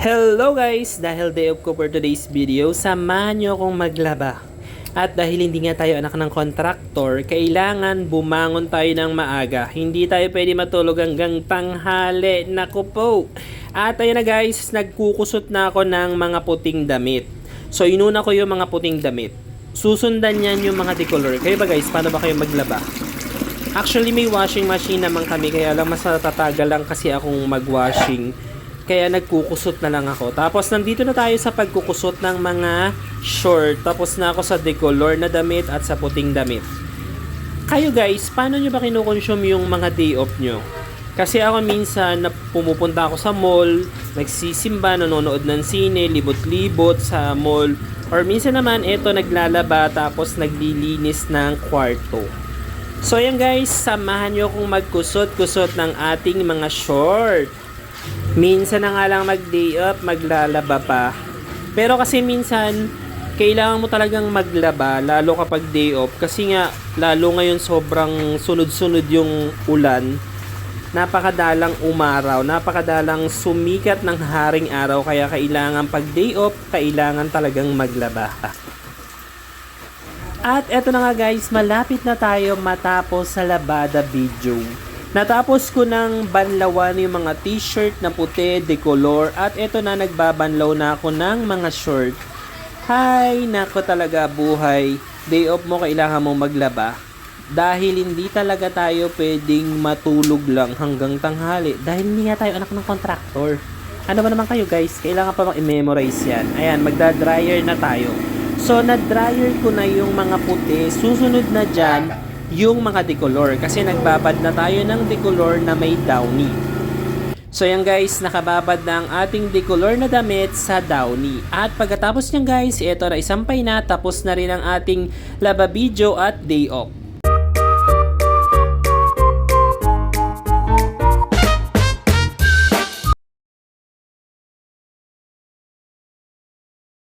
Hello guys! Dahil day off ko for today's video, samahan nyo akong maglaba. At dahil hindi nga tayo anak ng kontraktor, kailangan bumangon tayo ng maaga. Hindi tayo pwede matulog hanggang tanghali. Naku po! At ayun na guys, nagkukusot na ako ng mga puting damit. So inuna ko yung mga puting damit. Susundan yan yung mga decolor. Kayo ba guys, paano ba kayo maglaba? Actually may washing machine naman kami, kaya lang mas natatagal lang kasi akong mag-washing. Kaya nagkukusot na lang ako. Tapos nandito na tayo sa pagkukusot ng mga short. Tapos na ako sa decolor na damit at sa puting damit. Kayo guys, paano nyo ba kinukonsume yung mga day off nyo? Kasi ako minsan pumupunta ako sa mall, nagsisimba, nanonood ng sine, libot-libot sa mall. Or minsan naman, eto naglalaba tapos naglilinis ng kwarto. So ayan guys, samahan nyo akong magkusot-kusot ng ating mga short. Minsan na nga lang mag-day off, maglalaba pa. Pero kasi minsan, kailangan mo talagang maglaba, lalo kapag day off. Kasi nga, lalo ngayon sobrang sunod-sunod yung ulan. Napakadalang umaraw, napakadalang sumikat ng haring araw. Kaya kailangan pag day off, kailangan talagang maglaba. At eto na nga guys, malapit na tayo matapos sa labada video. Natapos ko ng banlawan yung mga t-shirt na puti, decolor, at eto na nagbabanlaw na ako ng mga short. Hay, nako talaga buhay. Day off mo, kailangan mo maglaba. Dahil hindi talaga tayo pwedeng matulog lang hanggang tanghali. Dahil hindi nga tayo anak ng kontraktor. Ano ba naman kayo guys? Kailangan pa i-memorize yan. Ayan, magda-dryer na tayo. So, na-dryer ko na yung mga puti. Susunod na dyan, yung mga decolor. Kasi nagbabad na tayo ng decolor na may downy. So, yan guys, nakababad na ang ating decolor na damit sa downy. At pagkatapos nyan guys, ito na isampay na. Tapos na rin ang ating laba video at day off.